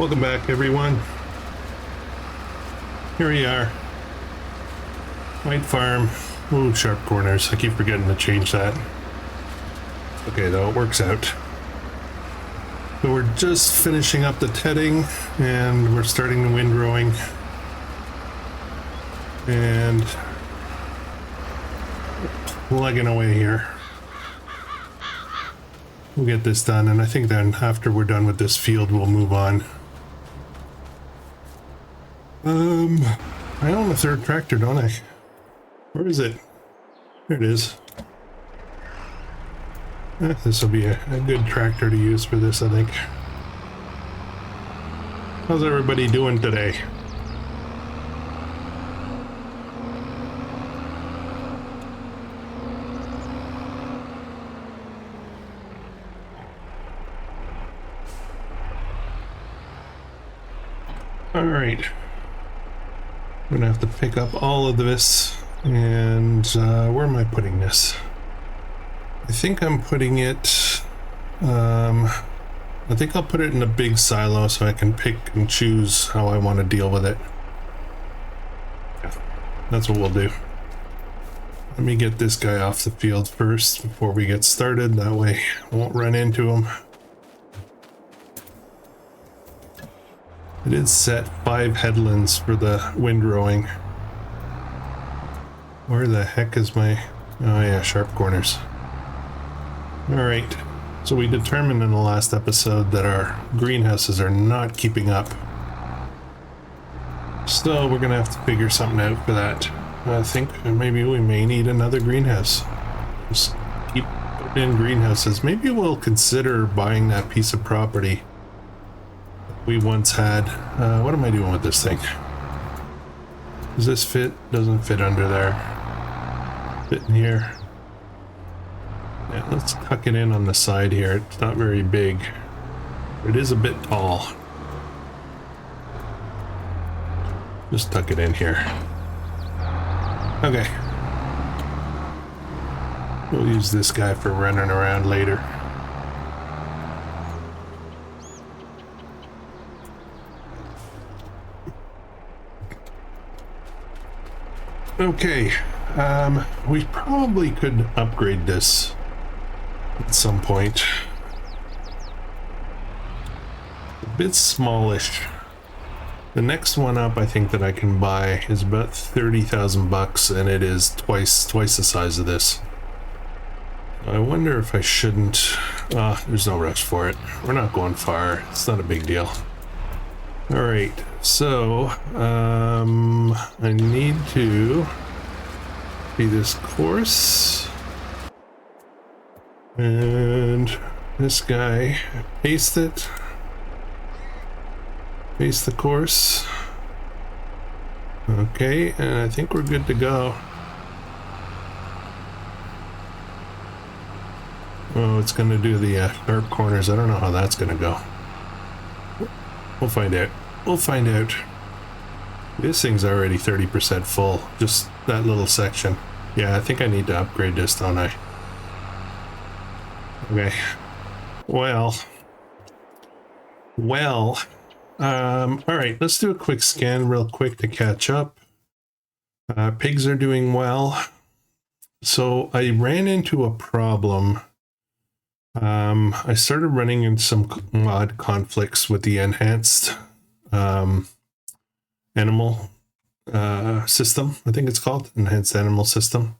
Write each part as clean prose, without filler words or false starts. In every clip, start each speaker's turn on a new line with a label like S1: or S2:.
S1: Welcome back, everyone. Here we are. White farm. Ooh, sharp corners. I keep forgetting to change that. Okay, though, it works out. So we're just finishing up the tedding, and we're starting the windrowing. And plugging away here. We'll get this done, and I think then after we're done with this field, we'll move on. I own a third tractor, don't I? Where is it? There it is. This will be a good tractor to use for this, I think. How's everybody doing today? All right. I'm gonna have to pick up all of this, and where am I putting this? I think I'm putting it, I think I'll put it in a big silo so I can pick and choose how I want to deal with it. Yeah, that's what we'll do. Let me get this guy off the field first before we get started, that way I won't run into him. I did set 5 headlands for the windrowing. Where the heck is my... Oh yeah, sharp corners. Alright, so we determined in the last episode that our greenhouses are not keeping up. So we're gonna have to figure something out for that. I think maybe we may need another greenhouse. Just keep putting in greenhouses. Maybe we'll consider buying that piece of property we once had. What am I doing with this thing? Does this fit? Doesn't fit under there. Fit in here. Yeah, let's tuck it in on the side here. It's not very big. It is a bit tall. Just tuck it in here. Okay. We'll use this guy for running around later. Okay, we probably could upgrade this at some point. A bit smallish. The next one up I think that I can buy is about 30,000 bucks, and it is twice the size of this. I wonder if I shouldn't... there's no rush for it. We're not going far. It's not a big deal. Alright, so, I need to be this course, and this guy, paste it, paste the course, okay, and I think we're good to go. Oh, it's going to do the sharp corners. I don't know how that's going to go. We'll find out. We'll find out. This thing's already 30% full. Just that little section. Yeah, I think I need to upgrade this, don't I? Okay. Well. Alright, let's do a quick scan real quick to catch up. Pigs are doing well. So I ran into a problem. I started running into some mod conflicts with the enhanced animal system. I think it's called enhanced animal system.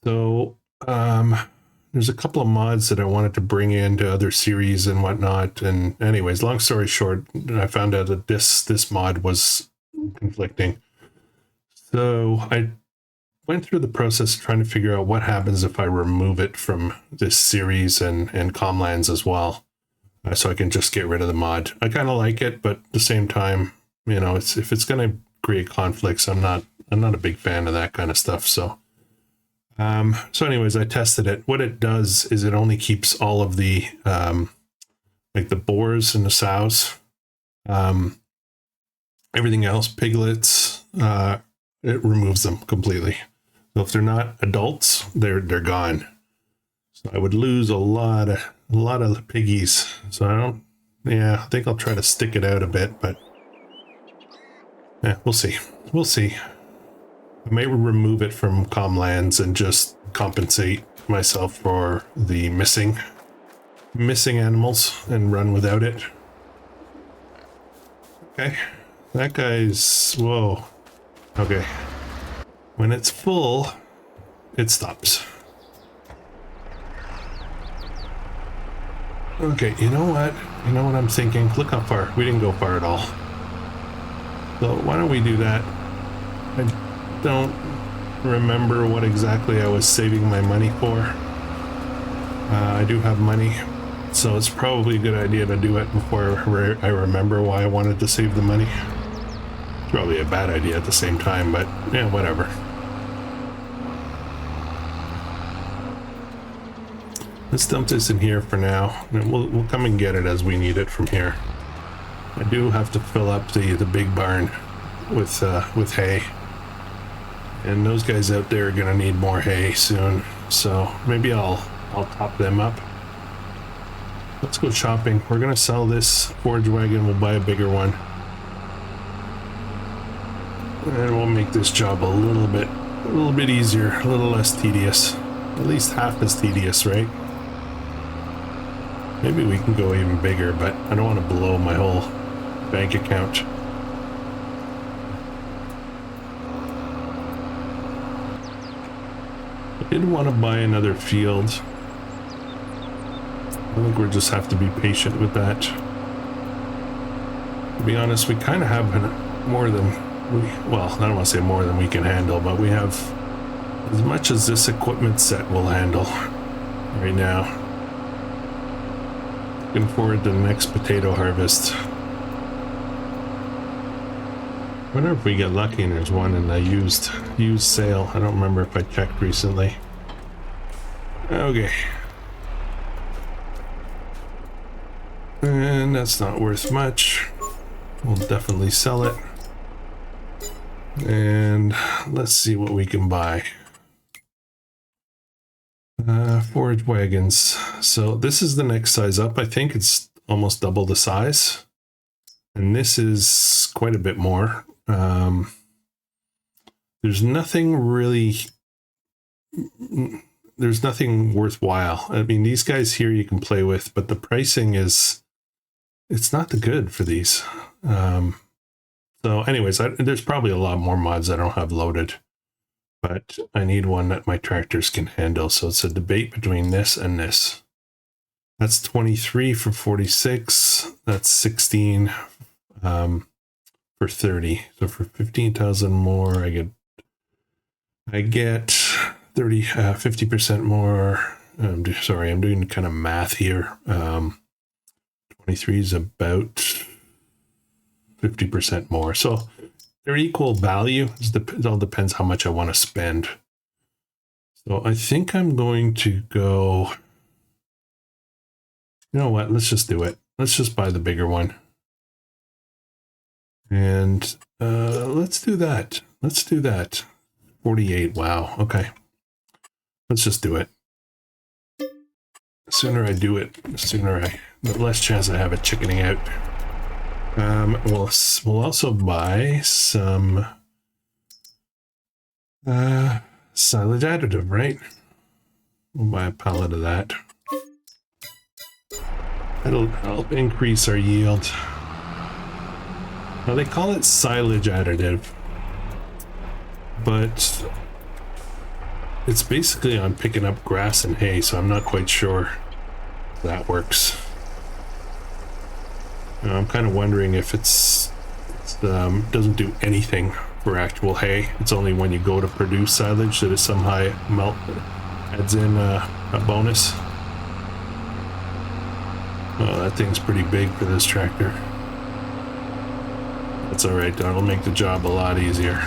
S1: So there's a couple of mods that I wanted to bring into other series and whatnot. And anyways, long story short, I found out that this mod was conflicting. So I went through the process trying to figure out what happens if I remove it from this series and Comlands as well, so I can just get rid of the mod. I kind of like it, but at the same time, you know, if it's going to create conflicts, I'm not a big fan of that kind of stuff. So anyways, I tested it. What it does is it only keeps all of the like the boars and the sows, everything else, piglets, it removes them completely. So if they're not adults, they're gone. So I would lose a lot of piggies. So I don't Yeah, I think I'll try to stick it out a bit, but yeah, we'll see. We'll see. I may remove it from Comlands and just compensate myself for the missing animals and run without it. Okay, that guy's, whoa. Okay, when it's full, it stops. Okay, you know what I'm thinking? Look how far. We didn't go far at all. So why don't we do that? I don't remember what exactly I was saving my money for. I do have money, so it's probably a good idea to do it before I remember why I wanted to save the money. It's probably a bad idea at the same time, but yeah, whatever. Let's dump this in here for now, and we'll come and get it as we need it from here. I do have to fill up the big barn with hay, and those guys out there are gonna need more hay soon. So maybe I'll top them up. Let's go shopping. We're gonna sell this forage wagon. We'll buy a bigger one, and we'll make this job a little bit easier, a little less tedious, at least half as tedious, right? Maybe we can go even bigger, but I don't want to blow my whole bank account. I did want to buy another field. I think we'll just have to be patient with that. To be honest, we kind of have more than well, I don't want to say more than we can handle, but we have as much as this equipment set will handle right now. Looking forward to the next potato harvest. I wonder if we get lucky and there's one in the used sale. I don't remember if I checked recently. Okay. And that's not worth much. We'll definitely sell it. And let's see what we can buy. Forage wagons. So this is the next size up. I think it's almost double the size. And this is quite a bit more. There's nothing really... There's nothing worthwhile. I mean, these guys here you can play with, but the pricing is... It's not that good for these. So anyways, there's probably a lot more mods I don't have loaded. But I need one that my tractors can handle. So it's a debate between this and this. That's 23 for 46. That's 16 for 30. So for 15,000 more, I get 50% more. Sorry, I'm doing kind of math here. 23 is about 50% more. So they're equal value. It all depends how much I want to spend. So I think I'm going to go... You know what? Let's just do it. Let's just buy the bigger one. And let's do that. Let's do that. 48. Wow. Okay. Let's just do it. The sooner I do it, the less chance I have of chickening out. We'll also buy some silage additive, right? We'll buy a pallet of that. That'll help increase our yield. Now they call it silage additive, but it's basically on picking up grass and hay, so I'm not quite sure if that works. I'm kind of wondering if it doesn't do anything for actual hay. It's only when you go to produce silage that it somehow adds in a bonus. Oh, that thing's pretty big for this tractor. That's alright, that'll make the job a lot easier.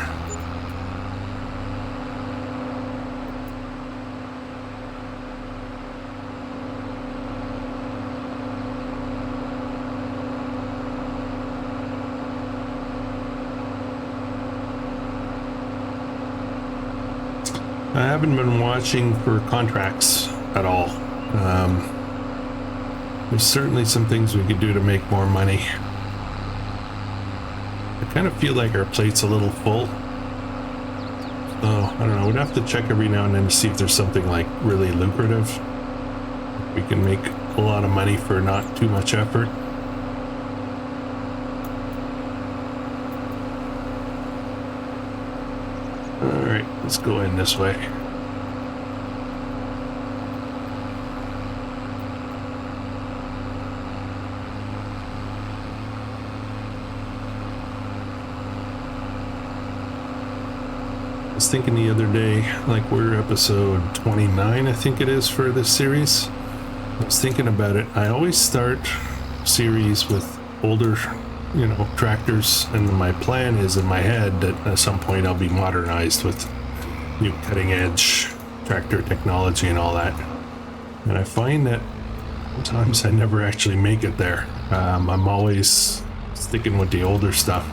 S1: I haven't been watching for contracts at all. There's certainly some things we could do to make more money. I kind of feel like our plate's a little full. So, I don't know, we'd have to check every now and then to see if there's something like really lucrative. We can make a lot of money for not too much effort. Alright, let's go in this way. I was thinking the other day, like we're episode 29, I think it is, for this series. I was thinking about it. I always start series with older, you know, tractors, and my plan is in my head that at some point I'll be modernized with new cutting edge tractor technology and all that. And I find that sometimes I never actually make it there. I'm always sticking with the older stuff.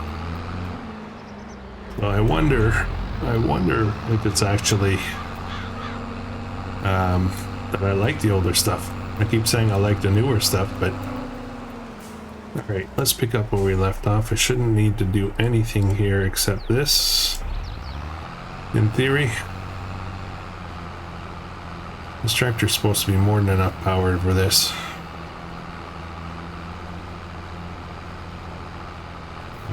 S1: So I wonder if it's actually that I like the older stuff. I keep saying I like the newer stuff, but alright, let's pick up where we left off. I shouldn't need to do anything here except this, in theory. This tractor's supposed to be more than enough power for this.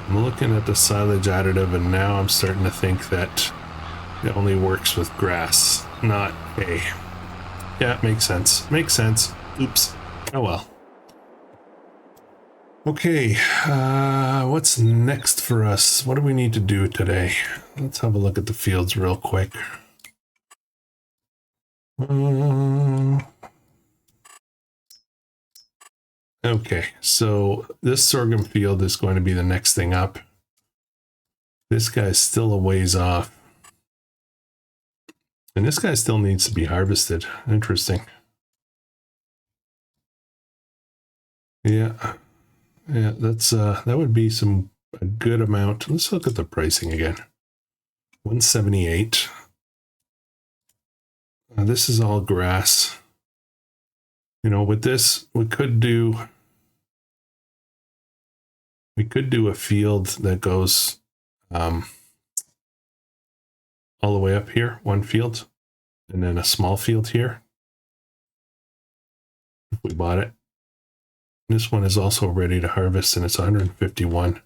S1: I'm looking at the silage additive, and now I'm starting to think that it only works with grass, not hay. Yeah, makes sense. Makes sense. Oops. Oh well. Okay, what's next for us? What do we need to do today? Let's have a look at the fields real quick. Okay, so this sorghum field is going to be the next thing up. This guy's still a ways off. And this guy still needs to be harvested. Interesting. Yeah. Yeah, that's that would be a good amount. Let's look at the pricing again. 178. This is all grass. You know, with this, we could do a field that goes all the way up here, one field, and then a small field here. If we bought it. This one is also ready to harvest, and it's 151.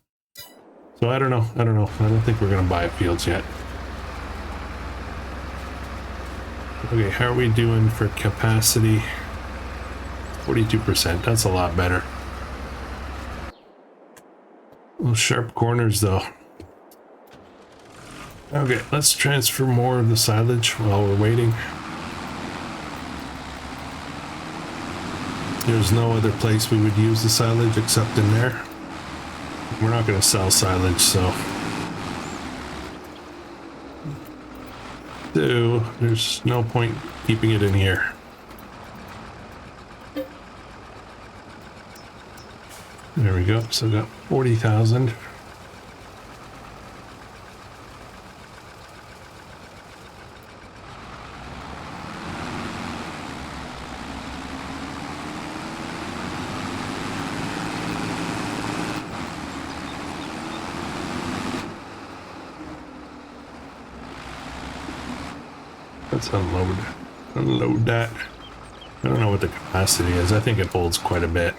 S1: So I don't know. I don't think we're going to buy fields yet. Okay, how are we doing for capacity? 42%. That's a lot better. Little sharp corners, though. Okay, let's transfer more of the silage while we're waiting. There's no other place we would use the silage except in there. We're not going to sell silage, so there's no point keeping it in here. There we go. So got 40,000. Let's unload that. I don't know what the capacity is. I think it holds quite a bit.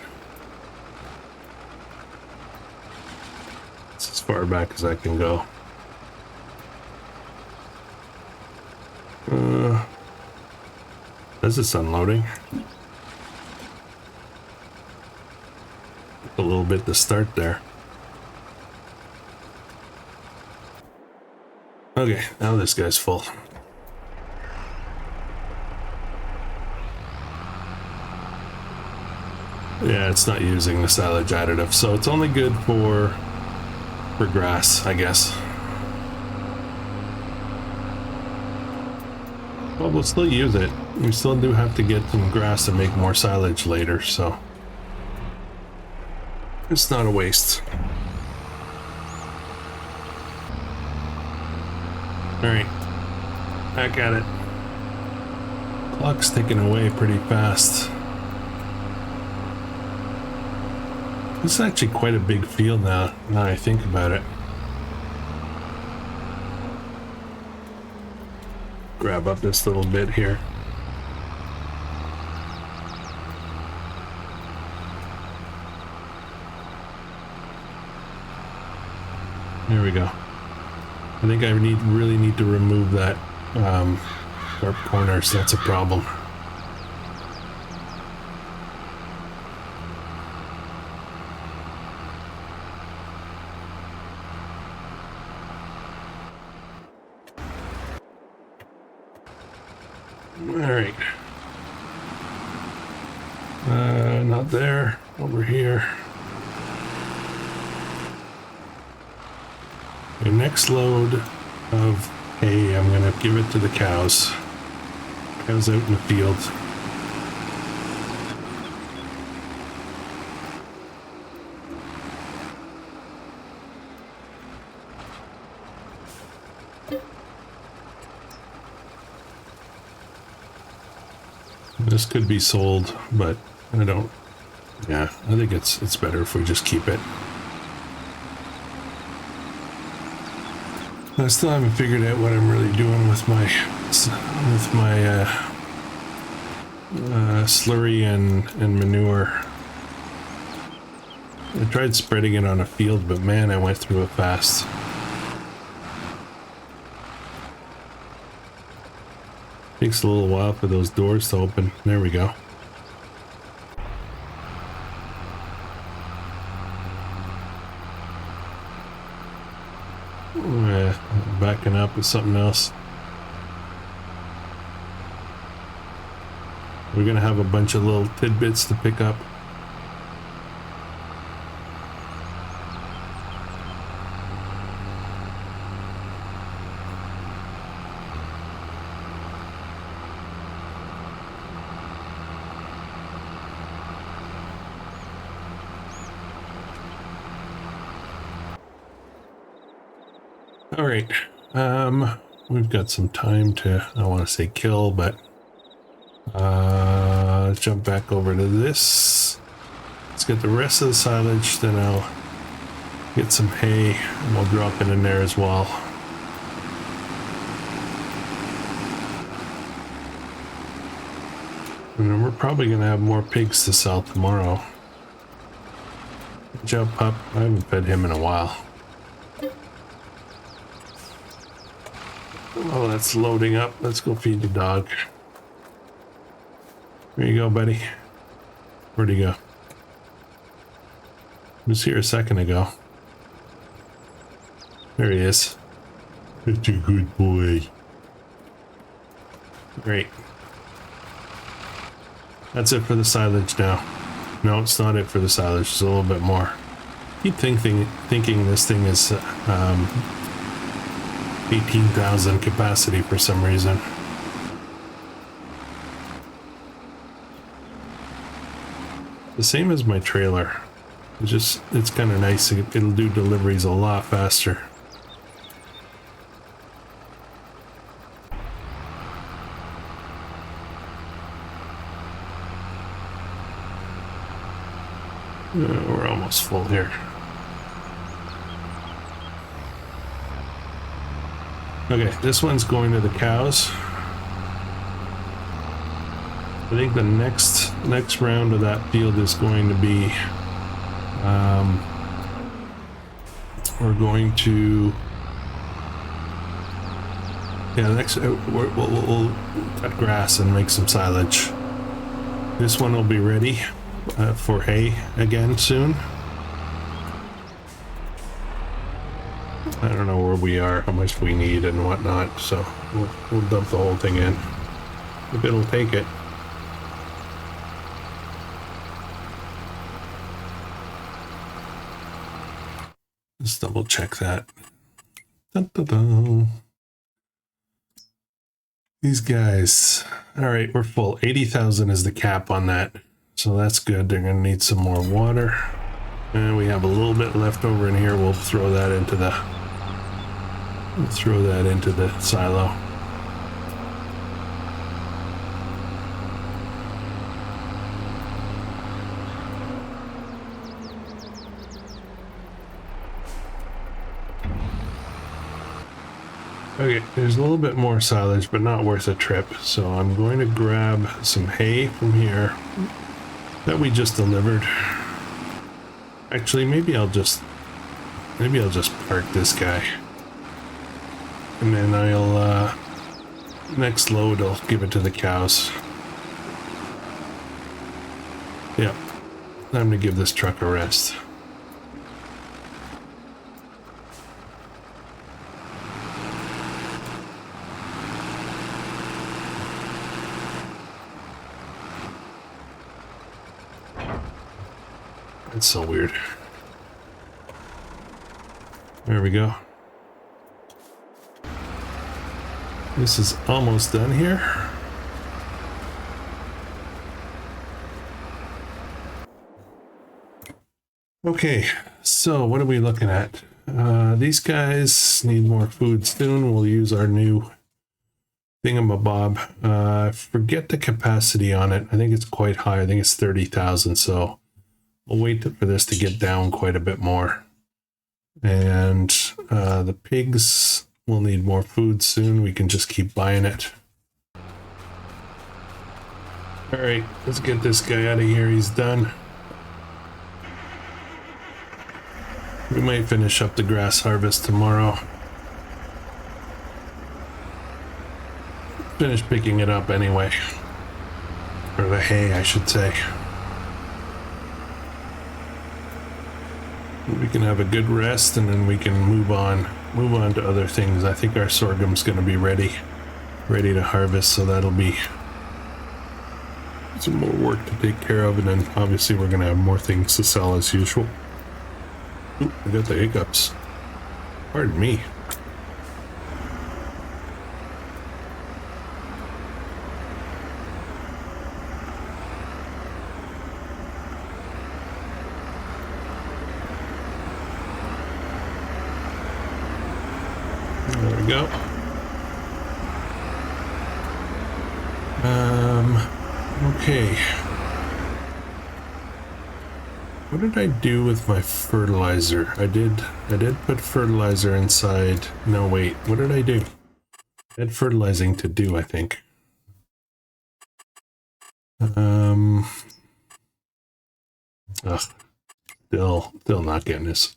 S1: It's as far back as I can go. Is this unloading? A little bit to start there. Okay, now this guy's full. Yeah, it's not using the silage additive, so it's only good for grass, I guess. Well, we'll still use it. We still do have to get some grass to make more silage later, so it's not a waste. Alright, back at it. Clock's ticking away pretty fast. This is actually quite a big field now I think about it. Grab up this little bit here. There we go. I think I really need to remove that sharp corners. That's a problem. Alright. Not there. Over here. The next load of hay, I'm going to give it to the cows. Cows out in the field. This could be sold, but I don't. Yeah, I think it's better if we just keep it. I still haven't figured out what I'm really doing with my slurry and manure. I tried spreading it on a field, but man, I went through it fast. Takes a little while for those doors to open. There we go. Backing up with something else. We're gonna have a bunch of little tidbits to pick up. All right, we've got some time to, I want to say kill, but let's jump back over to this. Let's get the rest of the silage, then I'll get some hay and we'll drop it in there as well. And then we're probably going to have more pigs to sell tomorrow. Jump up, I haven't fed him in a while. Oh, that's loading up. Let's go feed the dog. There you go, buddy. Where'd he go? He was here a second ago. There he is. Such a good boy. Great. That's it for the silage now. No, it's not it for the silage. It's a little bit more. I keep thinking this thing is 18,000 capacity for some reason. The same as my trailer. It's kind of nice. It'll do deliveries a lot faster. We're almost full here. Okay, this one's going to the cows. I think the next round of that field is going to be we're going to we'll cut grass and make some silage. This one will be ready for hay again soon. I don't know where we are, how much we need and whatnot, so we'll dump the whole thing in if it'll take it. Let's double check that. Dun, dun, dun. These guys. All right, we're full. 80,000 is the cap on that. So that's good. They're going to need some more water. And we have a little bit left over in here. We'll throw that into the silo. Okay, there's a little bit more silage, but not worth a trip. So I'm going to grab some hay from here that we just delivered. Actually, maybe I'll just park this guy. And then I'll, next load, I'll give it to the cows. Yep. Time to give this truck a rest. That's so weird. There we go. This is almost done here. Okay, so what are we looking at? These guys need more food soon. We'll use our new thingamabob. Forget the capacity on it. I think it's quite high. I think it's 30,000, so we'll wait for this to get down quite a bit more. And the pigs will need more food soon. We can just keep buying it. All right, let's get this guy out of here. He's done. We might finish up the grass harvest tomorrow. Finish picking it up anyway. Or the hay, I should say. We can have a good rest and then we can move on to other things. I think our sorghum's going to be ready to harvest, so that'll be some more work to take care of, and then obviously we're going to have more things to sell as usual. Ooh, I got the hiccups. Pardon me. There we go. Okay. What did I do with my fertilizer? I did put fertilizer inside. No, wait. What did I do? I had fertilizing to do, I think. Ugh. Still not getting this.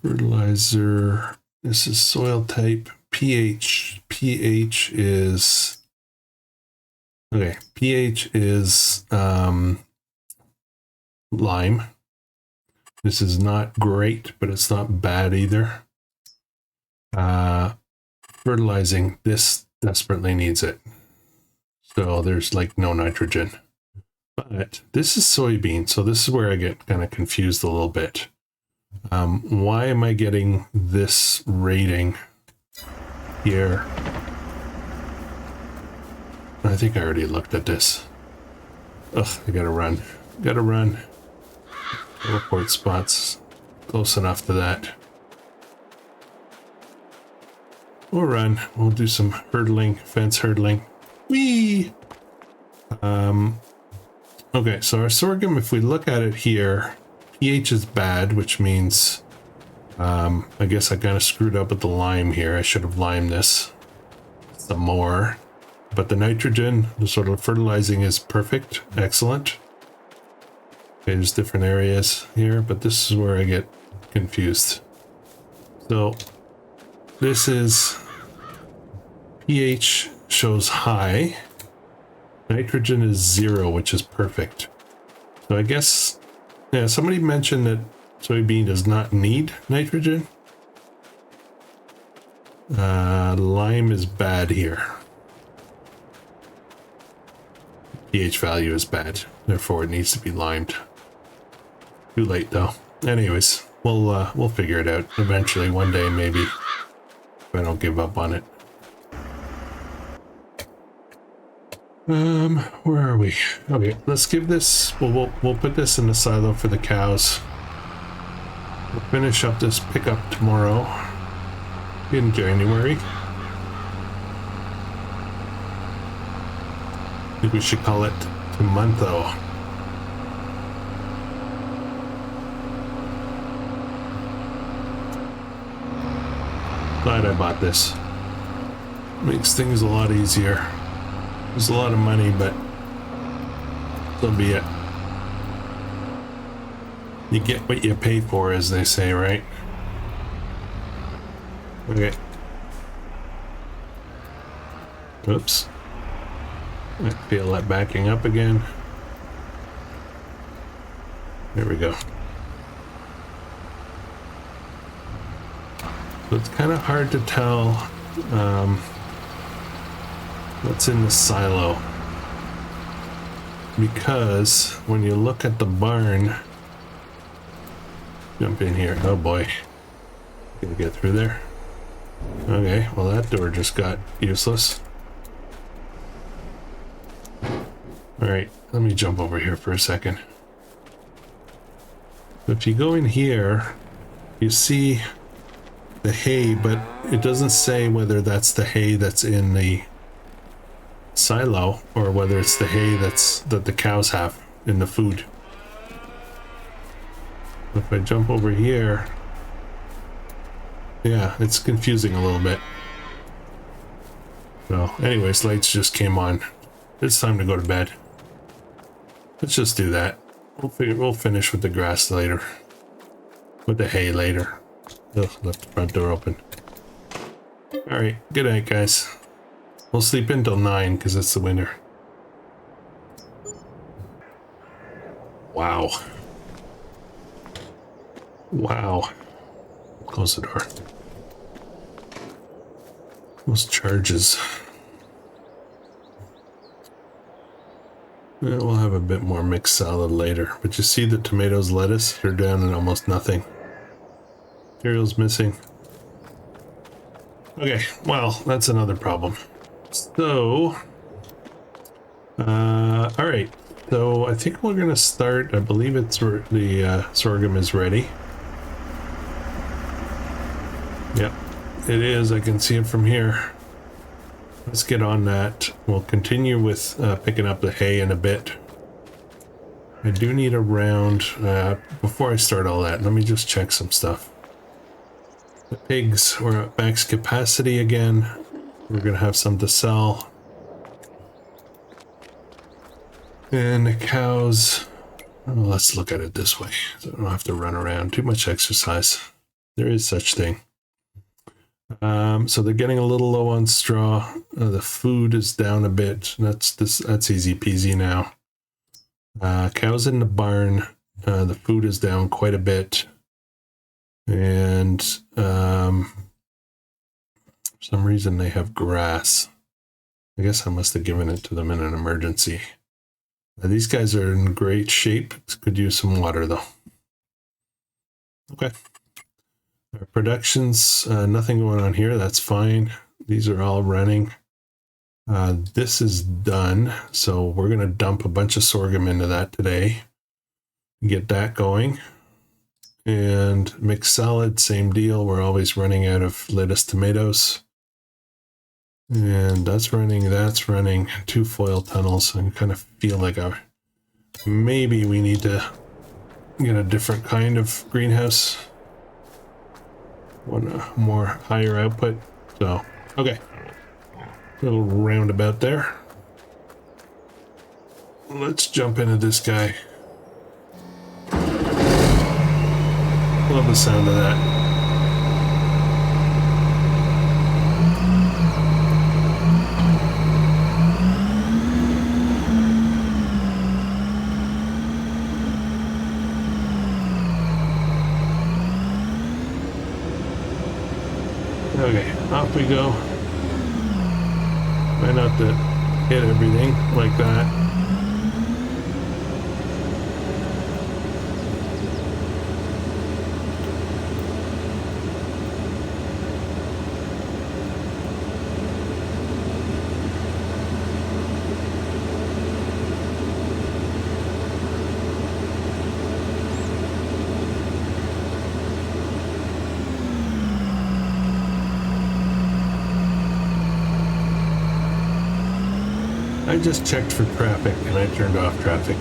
S1: Fertilizer. This is soil type. pH. pH is... Okay, pH is lime. This is not great, but it's not bad either. Fertilizing, this desperately needs it. So there's like no nitrogen. But this is soybean, so this is where I get kind of confused a little bit. Why am I getting this rating here? I think I already looked at this. Ugh, I gotta run. Gotta run. Report spots. Close enough to that. We'll run. We'll do some hurdling, fence hurdling. Whee! Okay, so our sorghum, if we look at it here, pH is bad, which means I guess I kind of screwed up with the lime here. I should have limed this some more. But the nitrogen, the sort of fertilizing is perfect. Excellent. Okay, there's different areas here, but this is where I get confused. So this is pH shows high. Nitrogen is 0, which is perfect. So I guess, yeah, somebody mentioned that soybean does not need nitrogen. Lime is bad here. pH value is bad, therefore it needs to be limed. Too late though. Anyways, we'll figure it out eventually, one day maybe, if I don't give up on it. Where are we? Okay, let's give this. We'll put this in the silo for the cows. We'll finish up this pickup tomorrow in January. I think we should call it Tomonto. Glad I bought this. Makes things a lot easier. There's a lot of money, but so be it. You get what you pay for, as they say, right? Okay. Oops. I feel that backing up again. There we go. So it's kind of hard to tell what's in the silo, because when you look at the barn, jump in here. Oh boy, gonna get through there. Okay, well that door just got useless. All right, let me jump over here for a second. If you go in here, you see the hay, but it doesn't say whether that's the hay that's in the silo or whether it's the hay that the cows have in the food. If I jump over here, yeah, it's confusing a little bit. So anyways, lights just came on. It's time to go to bed. Let's just do that. We'll finish with the grass later, with the hay later. Oh, left the front door open. All right, good night, guys. We'll sleep until 9 because it's the winter. Wow. Wow. Close the door. Those charges. Yeah, we'll have a bit more mixed salad later. But you see the tomatoes, lettuce, they're down to almost nothing. Cereal's missing. Okay, well, that's another problem. So, all right. So I think we're gonna start. I believe it's the sorghum is ready. Yep, it is. I can see it from here. Let's get on that. We'll continue with picking up the hay in a bit. I do need a round. Before I start all that, let me just check some stuff. The pigs were at max capacity again. We're gonna have some to sell. And the cows, oh, let's look at it this way, so I don't have to run around. Too much exercise. There is such thing. So they're getting a little low on straw. The food is down a bit. That's easy peasy now. Cows in the barn. The food is down quite a bit. And for some reason they have grass. I guess I must have given it to them in an emergency. These guys are in great shape. Could use some water though. Okay. Our productions, nothing going on here. That's fine. These are all running. This is done. So we're going to dump a bunch of sorghum into that today. Get that going. And mixed salad, same deal. We're always running out of lettuce, tomatoes. And that's running. 2 foil tunnels. I kind of feel like maybe we need to get a different kind of greenhouse. One more higher output. So, okay. Little roundabout there. Let's jump into this guy. Love the sound of that. Okay, off we go. Try not to hit everything like that. I just checked for traffic and I turned off traffic.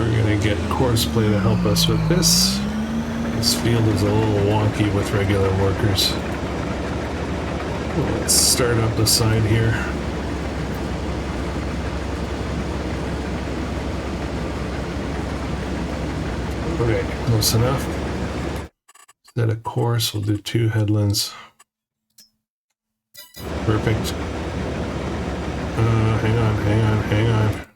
S1: We're gonna get Courseplay to help us with this. This field is a little wonky with regular workers. Let's start up the side here. Okay, close enough. Set a course, we'll do 2 headlands. Perfect. Hang on.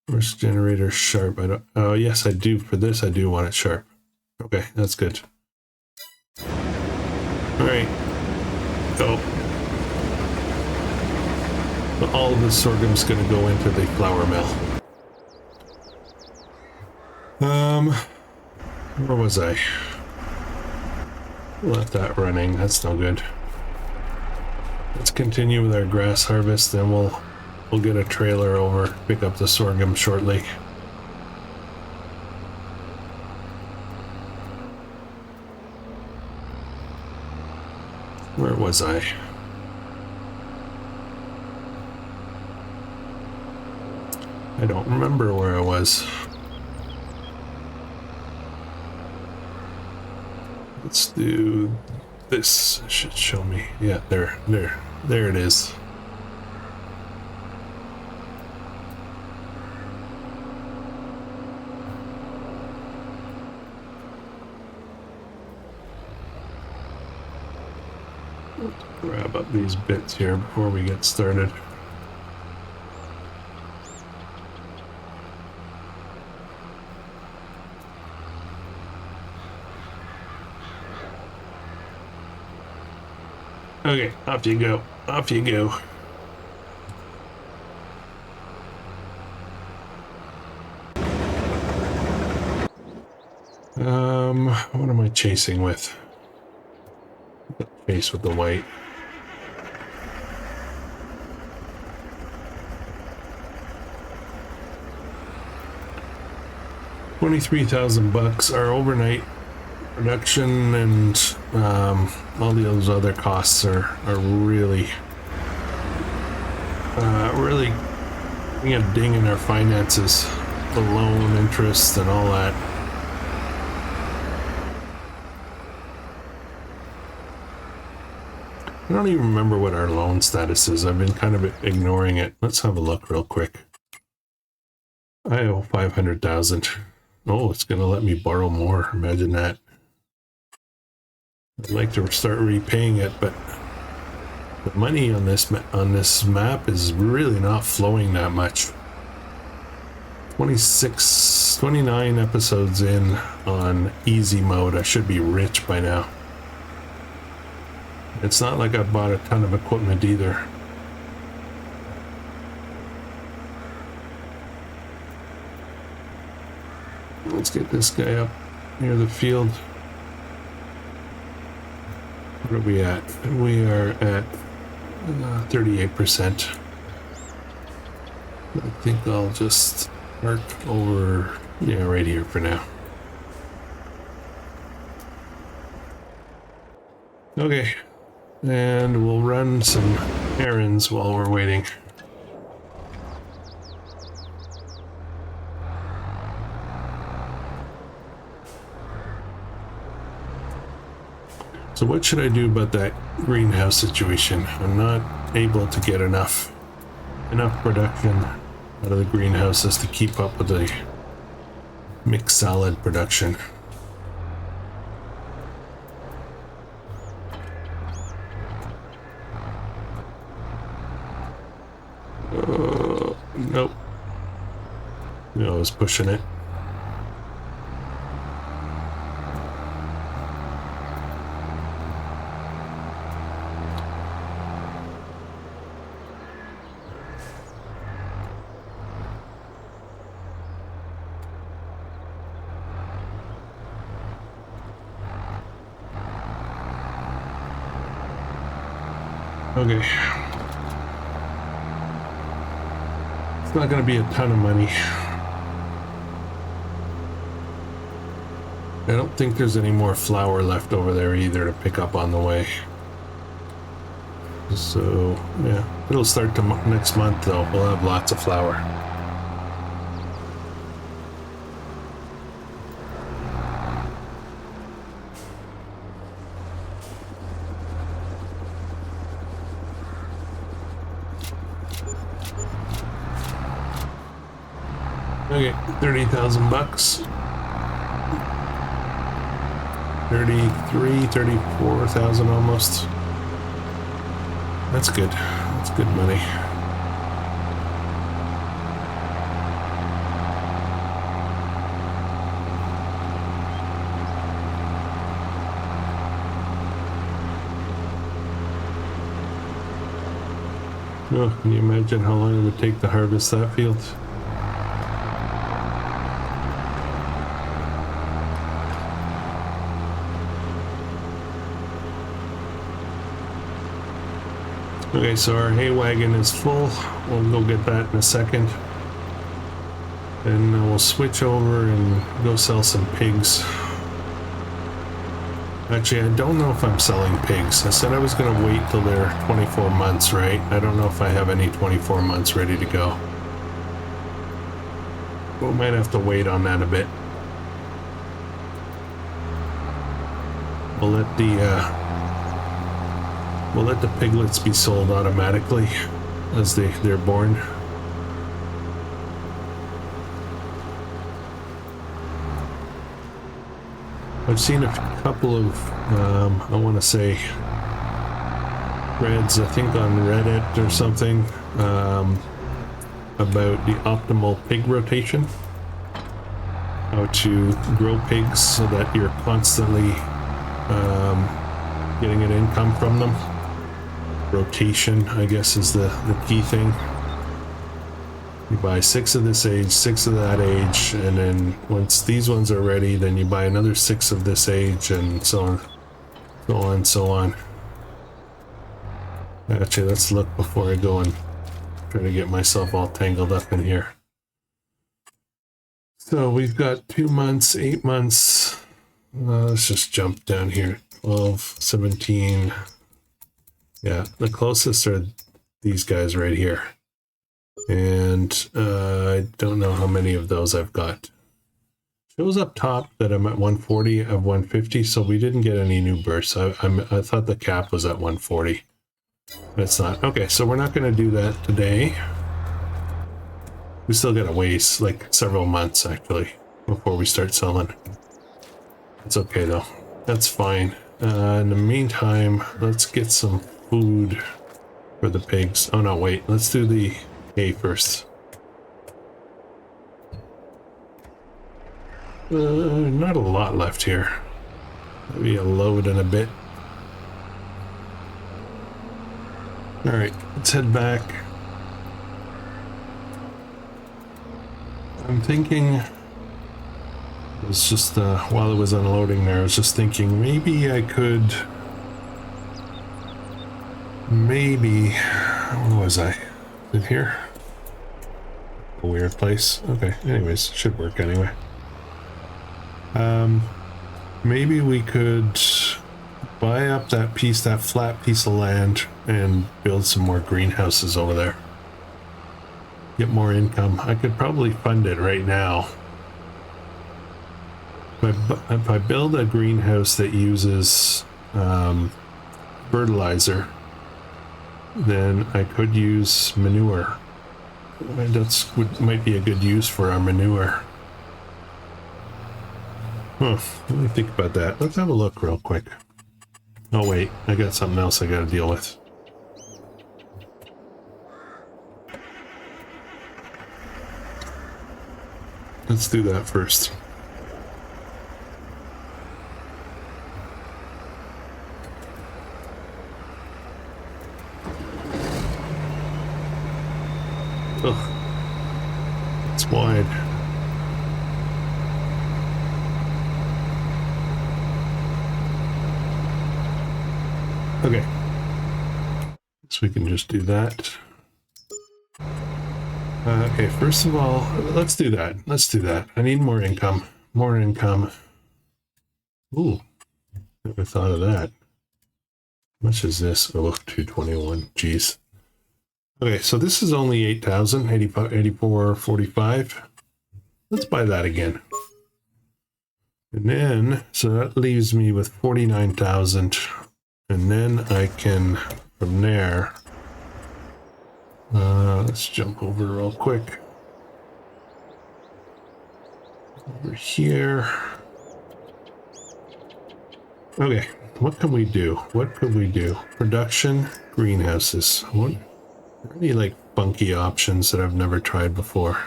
S1: Force generator sharp. I don't. Oh yes, I do. For this, I do want it sharp. Okay, that's good. All right, go. So all of the sorghum's going to go into the flour mill. Where was I? Left that running. That's no good. Let's continue with our grass harvest, then we'll get a trailer over, pick up the sorghum shortly. Where was I? I don't remember where I was. Let's do this. It should show me. Yeah, there it is. Let's grab up these bits here before we get started. Okay, off you go. Off you go. What am I chasing with? Chase with the white. $23,000. Our overnight production and all those other costs are really putting a ding in our finances. The loan interest and all that. I don't even remember what our loan status is. I've been kind of ignoring it. Let's have a look real quick. I owe 500,000. Oh, it's gonna let me borrow more. Imagine that. I'd like to start repaying it, but the money on this map is really not flowing that much. 29 episodes in on easy mode. I should be rich by now. It's not like I bought a ton of equipment either. Let's get this guy up near the field. What are we at? We are at 38%. I think I'll just park over, yeah, right here for now. Okay, and we'll run some errands while we're waiting. So what should I do about that greenhouse situation? I'm not able to get enough production out of the greenhouses to keep up with the mixed salad production. Nope. No, I was pushing it. Okay. It's not going to be a ton of money. I don't think there's any more flour left over there either to pick up on the way. So, yeah. It'll start next month though. We'll have lots of flour. Okay, 30,000 bucks. 34,000 almost. That's good. That's good money. Oh, can you imagine how long it would take to harvest that field? Okay, so our hay wagon is full. We'll go get that in a second. And we'll switch over and go sell some pigs. Actually, I don't know if I'm selling pigs. I said I was going to wait till they're 24 months, right? I don't know if I have any 24 months ready to go. We might have to wait on that a bit. We'll let the piglets be sold automatically as they're born. I've seen a couple of, I want to say, threads, I think on Reddit or something, about the optimal pig rotation. How to grow pigs so that you're constantly getting an income from them. Rotation, I guess, is the key thing. You buy 6 of this age, 6 of that age, and then once these ones are ready, then you buy another 6 of this age, and so on, so on, so on. Actually, let's look before I go and try to get myself all tangled up in here. So we've got 2 months, 8 months. Let's just jump down here. 12, 17. Yeah, the closest are these guys right here. And I don't know how many of those I've got. Shows up top that I'm at 140 of 150, so we didn't get any new bursts. I thought the cap was at 140. But it's not. Okay, so we're not going to do that today. We still got to wait like several months actually before we start selling. It's okay though. That's fine. In the meantime, let's get some food for the pigs. Oh no, wait. Let's do the hay first. Not a lot left here. Maybe a load in a bit. Alright, let's head back. I'm thinking, it was just while it was unloading there, I was just thinking maybe I could, where was I? In here? A weird place. Okay, anyways, should work anyway. Maybe we could buy up that piece, that flat piece of land, and build some more greenhouses over there. Get more income. I could probably fund it right now. If I build a greenhouse that uses fertilizer, then I could use manure. Might be a good use for our manure. Huh, let me think about that. Let's have a look real quick. Oh wait, I got something else I gotta deal with. Let's do that first. Ugh. It's wide. Okay. So we can just do that. Okay, first of all, let's do that. Let's do that. I need more income. More income. Ooh, never thought of that. How much is this? Oh, 221. Jeez. Okay, so this is only 8,000, 84.45. Let's buy that again. And then, so that leaves me with 49,000. And then I can, from there, let's jump over real quick. here. Okay, what can we do? What could we do? Production, greenhouses. What are any like funky options that I've never tried before?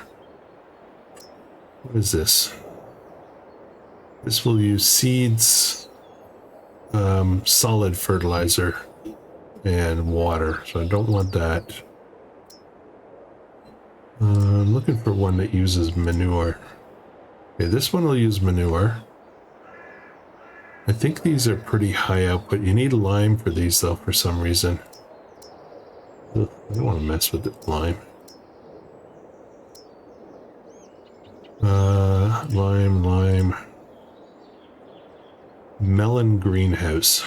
S1: What is this? This will use seeds, solid fertilizer, and water. So I don't want that. I'm looking for one that uses manure. Okay, this one will use manure. I think these are pretty high output. You need lime for these though, for some reason. Ugh, I don't want to mess with the lime. Lime. Melon greenhouse.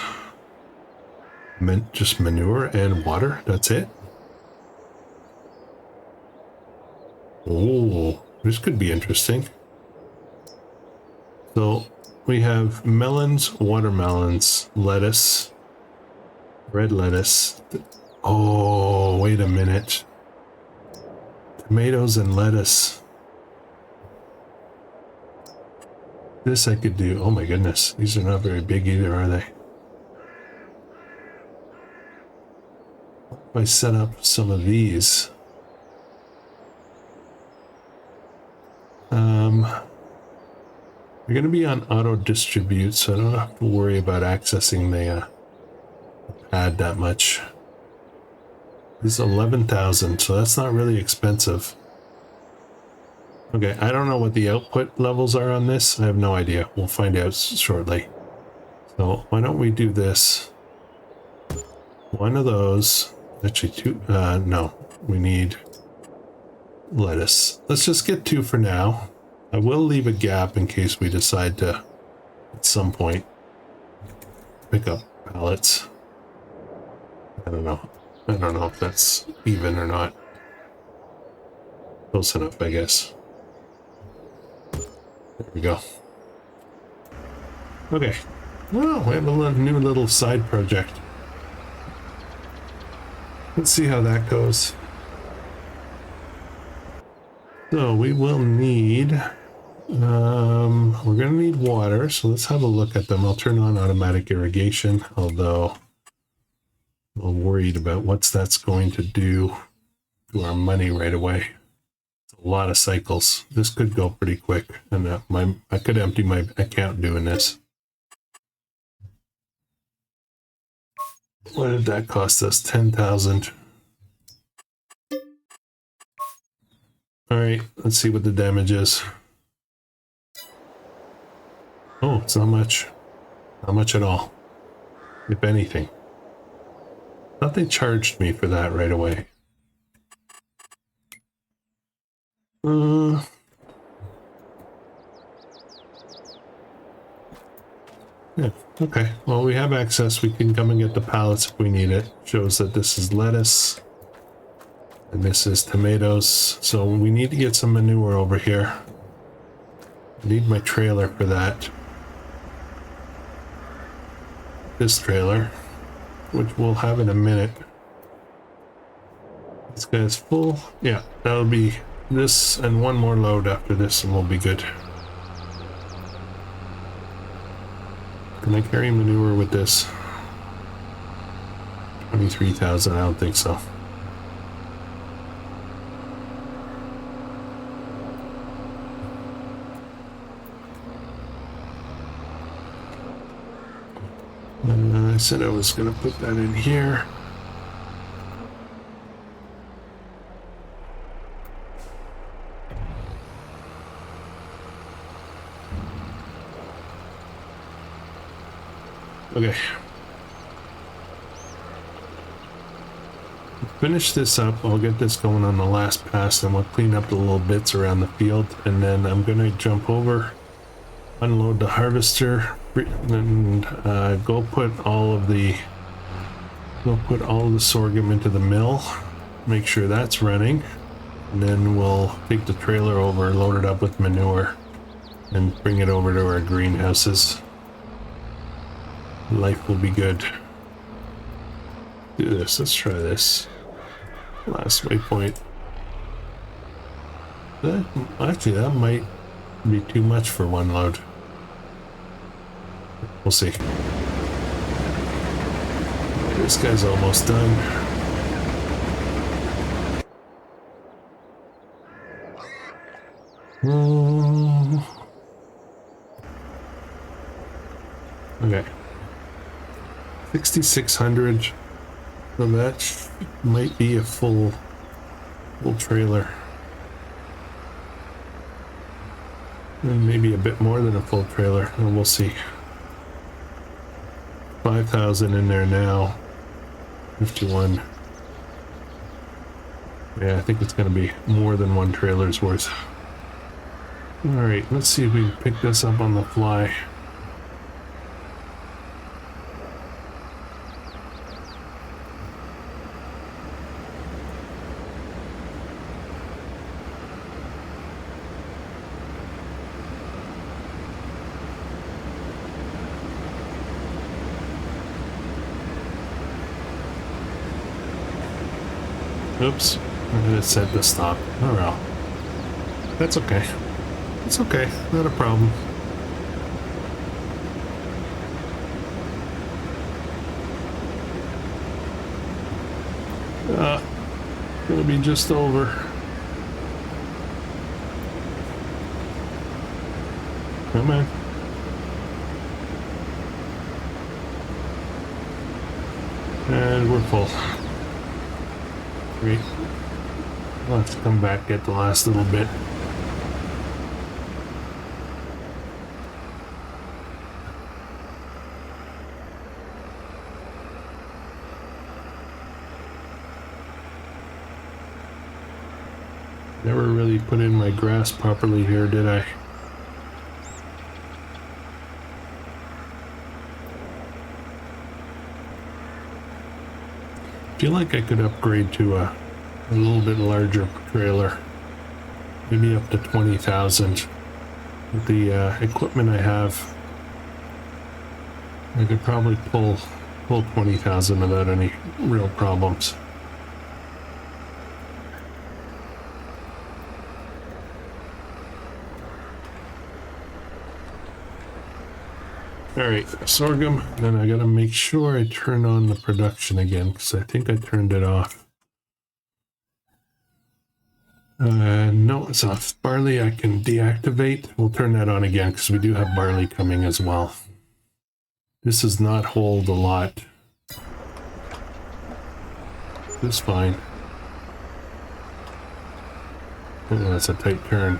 S1: Just manure and water, that's it? Oh, this could be interesting. So we have melons, watermelons, lettuce, red lettuce. Oh, wait a minute. Tomatoes and lettuce. This I could do. Oh my goodness. These are not very big either, are they? If I set up some of these. We're going to be on auto distribute, so I don't have to worry about accessing the pad that much. This is 11,000, so that's not really expensive. Okay, I don't know what the output levels are on this. I have no idea. We'll find out shortly. So why don't we do this? One of those. Actually, two. No, we need lettuce. Let's just get two for now. I will leave a gap in case we decide to, at some point, pick up pallets. I don't know. I don't know if that's even or not. Close enough, I guess. There we go. Okay. Well, we have a new little side project. Let's see how that goes. So we will need... we're going to need water, so let's have a look at them. I'll turn on automatic irrigation, although I'm a little worried about what that's going to do to our money right away. It's a lot of cycles. This could go pretty quick, and I could empty my account doing this. What did that cost us? 10,000. All right, let's see what the damage is. Oh, it's not much. Not much at all. If anything. I thought they charged me for that right away. Yeah, okay. Well, we have access. We can come and get the pallets if we need it. Shows that this is lettuce. And this is tomatoes. So we need to get some manure over here. I need my trailer for that. This trailer, which we'll have in a minute. This guy's full. Yeah, that'll be this and one more load after this and we'll be good. Can I carry manure with this? 23,000, I don't think so. I said I was going to put that in here. Okay. Finish this up. I'll get this going on the last pass and we'll clean up the little bits around the field. And then I'm going to jump over, unload the harvester, and go put all of the sorghum into the mill, make sure that's running, and then we'll take the trailer over, load it up with manure, and bring it over to our greenhouses. Life will be good. Do this. Let's try this. Last waypoint. Actually, that might Be too much for one load. We'll see. This guy's almost done. Okay. 6,600. So that might be a full trailer. And maybe a bit more than a full trailer. And we'll see. 5,000 in there now. 51. Yeah, I think it's going to be more than one trailer's worth. Alright, let's see if we can pick this up on the fly. Oops, it said to stop. Oh well. That's okay. It's okay, not a problem. Gonna be just over. Come on. And we're full. Great. Let's come back, get the last little bit. Never really put in my grass properly here, did I? Feel like I could upgrade to a little bit larger trailer, maybe up to 20,000. With the equipment I have, I could probably pull 20,000 without any real problems. Alright, sorghum, then I gotta make sure I turn on the production again, because I think I turned it off. No, it's off. Barley I can deactivate. We'll turn that on again, because we do have barley coming as well. This does not hold a lot. This is fine. Oh, that's a tight turn.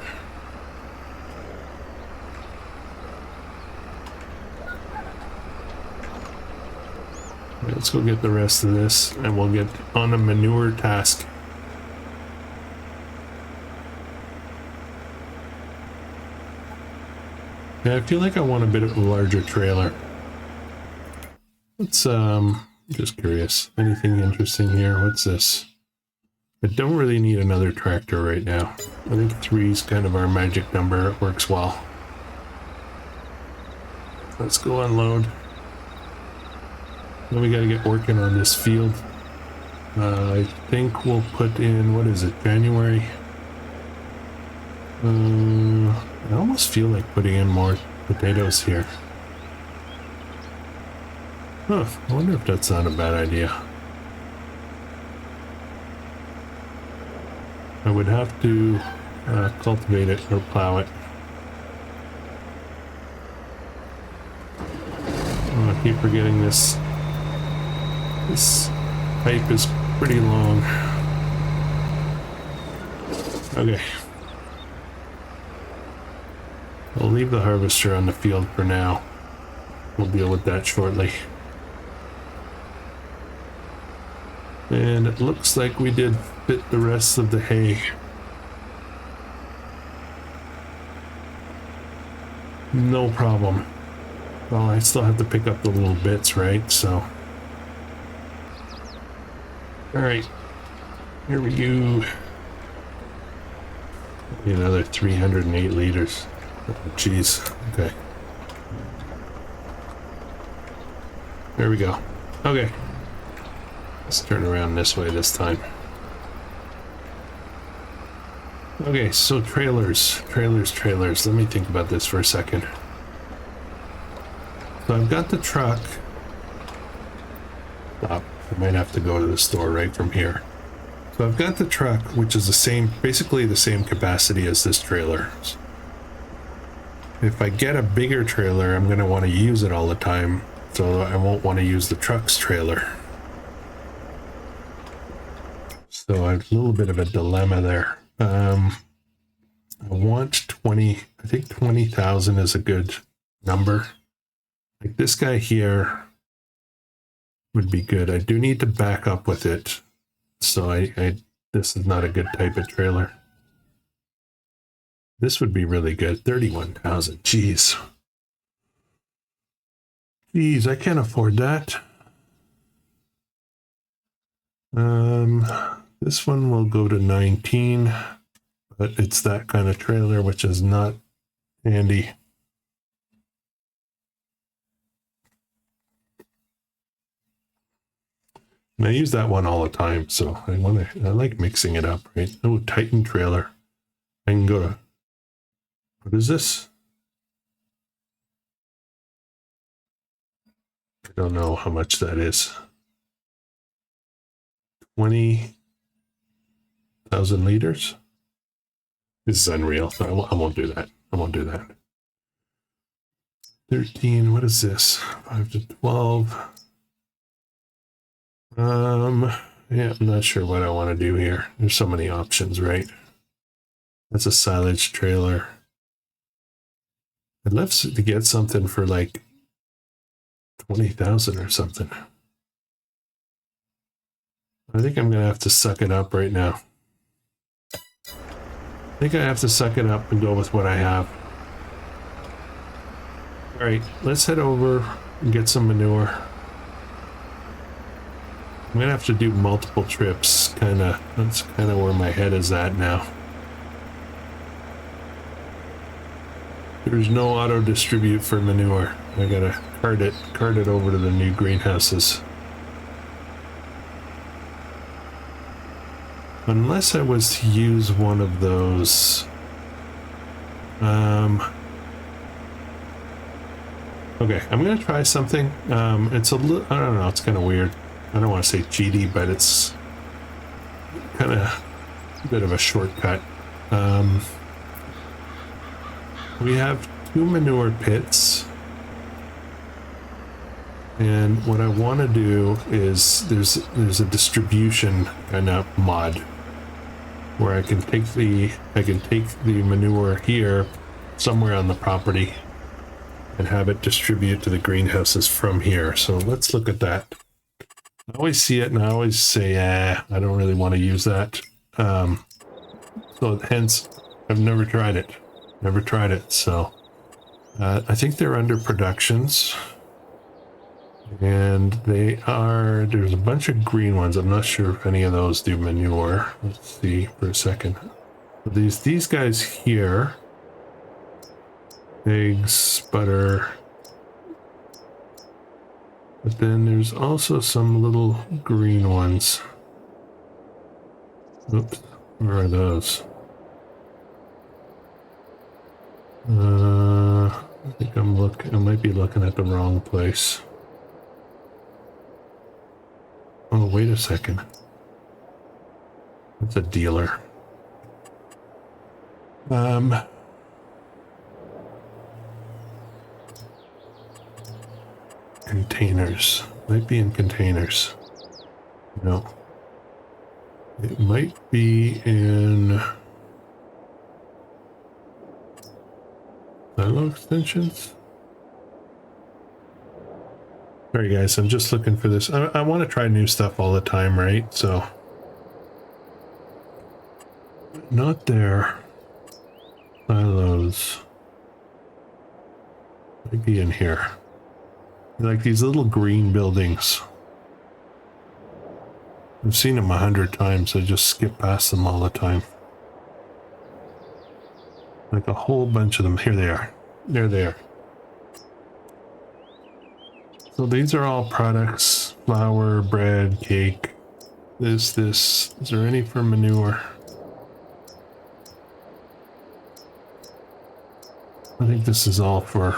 S1: Let's go get the rest of this, and we'll get on a manure task. Yeah, I feel like I want a bit of a larger trailer. Let's, just curious. Anything interesting here? What's this? I don't really need another tractor right now. I think 3 is kind of our magic number. It works well. Let's go unload. Then we gotta get working on this field. I think we'll put in, what is it, January? I almost feel like putting in more potatoes here. Huh, I wonder if that's not a bad idea. I would have to cultivate it or plow it. Oh, I keep forgetting this. This pipe is pretty long. Okay. I'll leave the harvester on the field for now. We'll deal with that shortly. And it looks like we did fit the rest of the hay. No problem. Well, I still have to pick up the little bits, right? So. Alright. Here we go. Another 308 liters. Oh, jeez. Okay. There we go. Okay. Let's turn around this way this time. Okay, so trailers. Let me think about this for a second. So I've got the truck. I might have to go to the store right from here. So I've got the truck, which is the same, basically the same capacity as this trailer. If I get a bigger trailer, I'm going to want to use it all the time, so I won't want to use the truck's trailer. So I have a little bit of a dilemma there. I want 20, I think 20,000 is a good number. Like this guy here would be good. I do need to back up with it. So this is not a good type of trailer. This would be really good. 31,000. Jeez. Jeez, I can't afford that. This one will go to 19, but it's that kind of trailer, which is not handy. And I use that one all the time, so I like mixing it up, right? Oh, Titan trailer. I can go to, what is this? I don't know how much that is. 20,000 liters. This is unreal. So I won't do that. I won't do that. 13. What is this? 5 to 12. Yeah, I'm not sure what I want to do here. There's so many options, right? That's a silage trailer. I'd love to get something for like 20,000 or something. I think I'm gonna have to suck it up right now. I think I have to suck it up and go with what I have. All right, let's head over and get some manure. I'm gonna have to do multiple trips, that's kind of where my head is at now. There's no auto distribute for manure. I gotta cart it over to the new greenhouses. Unless I was to use one of those. Okay, I'm gonna try something. It's a little, I don't know, it's kind of weird. I don't want to say cheaty, but it's kind of a bit of a shortcut. We have 2 manure pits. And what I want to do is there's a distribution kind of mod where I can take the manure here somewhere on the property and have it distribute to the greenhouses from here. So let's look at that. I always see it and I always say, I don't really want to use that. So hence, I've never tried it. So I think they're under productions. And there's a bunch of green ones. I'm not sure if any of those do manure. Let's see for a second. These guys here, eggs, butter. But then there's also some little green ones. Oops, where are those? I think I might be looking at the wrong place. Oh, wait a second. That's a dealer. Containers. Might be in containers. No. It might be in silo extensions. Alright guys, I'm just looking for this. I want to try new stuff all the time, right? So not there. Silos. Might be in here. Like these little green buildings. I've seen them 100 times. I just skip past them all the time. Like a whole bunch of them. Here they are. There they are. So these are all products. Flour, bread, cake. This. Is there any for manure? I think this is all for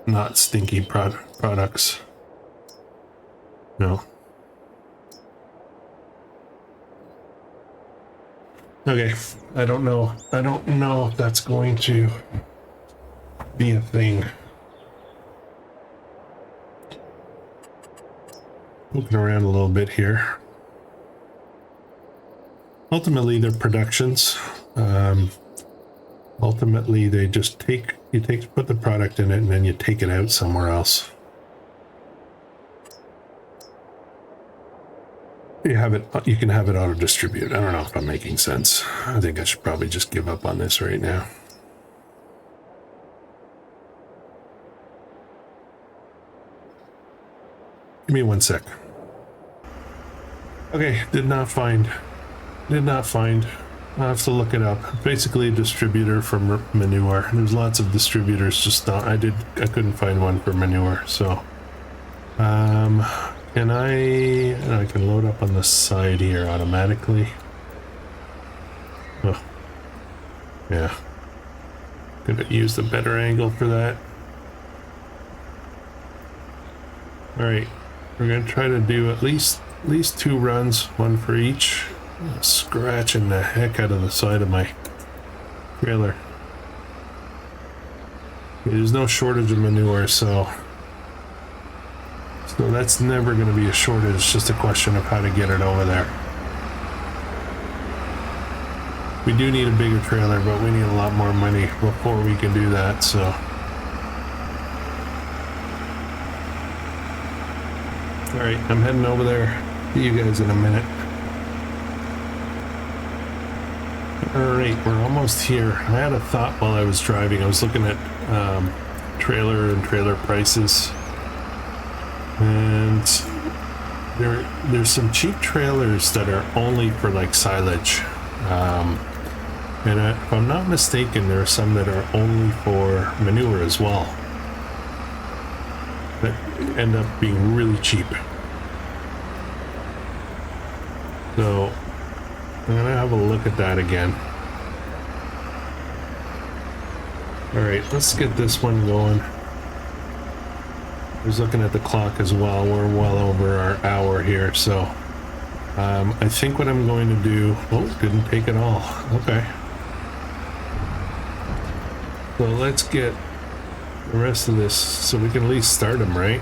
S1: not stinky products. No. Okay, I don't know if that's going to be a thing. Looking around a little bit here. Ultimately, they're productions. Ultimately, they just put the product in it and then you take it out somewhere else. You can have it auto distribute. I don't know if I'm making sense. I think I should probably just give up on this right now. Give me 1 sec. Okay, did not find. I'll have to look it up. Basically a distributor for manure. There's lots of distributors, just not, I couldn't find one for manure, so can I can load up on the side here automatically. Oh, yeah, could have used a better angle for that. All right, we're gonna try to do at least 2 runs, 1 for each. Scratching the heck out of the side of my trailer. There's no shortage of manure, so that's never going to be a shortage. It's just a question of how to get it over there. We do need a bigger trailer, but we need a lot more money before we can do that, so. Alright, I'm heading over there. See you guys in a minute. Alright, we're almost here. I had a thought while I was driving. I was looking at trailer prices. And there's some cheap trailers that are only for like silage. And if I'm not mistaken, there are some that are only for manure as well. That end up being really cheap. So I'm gonna have a look at that again. All right, let's get this one going. I was looking at the clock as well. We're well over our hour here, so I think what I'm going to do. Oh, didn't take it all. Okay. So let's get the rest of this so we can at least start them, right?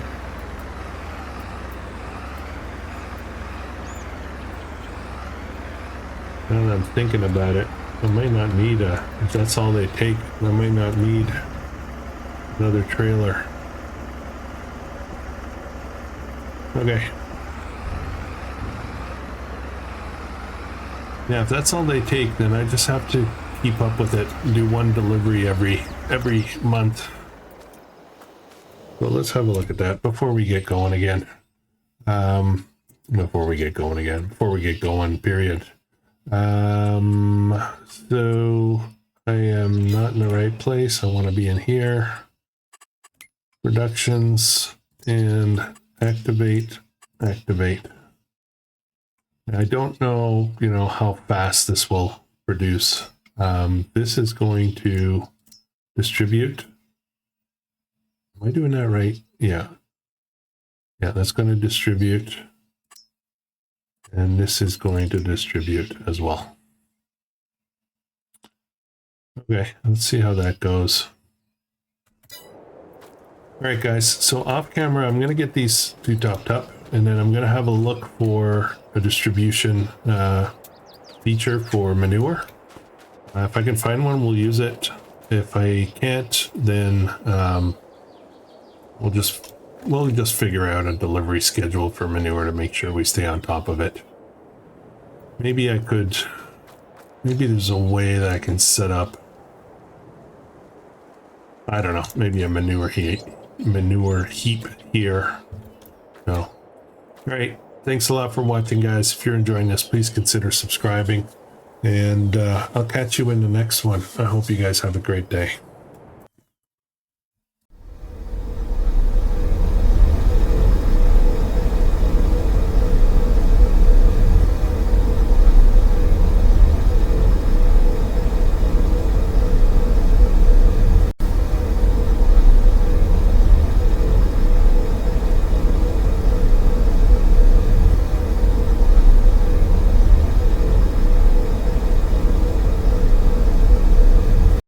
S1: Now that I'm thinking about it, I might not need if that's all they take, I might not need another trailer. Okay. Yeah, if that's all they take, then I just have to keep up with it and do 1 delivery every month. So let's have a look at that before we get going again. Before we get going, period. So I am not in the right place. I want to be in here. Productions and activate. I don't know, how fast this will produce. This is going to distribute. Am I doing that right? Yeah. Yeah, that's going to distribute. And this is going to distribute as well. Okay, let's see how that goes. All right, guys, so off camera, I'm going to get these 2 topped up, and then I'm going to have a look for a distribution feature for manure. If I can find one, we'll use it. If I can't, then we'll just figure out a delivery schedule for manure to make sure we stay on top of it. Maybe there's a way that I can set up, I don't know, maybe a manure heap here. No. All right. Thanks a lot for watching, guys. If you're enjoying this, please consider subscribing, and I'll catch you in the next one. I hope you guys have a great day.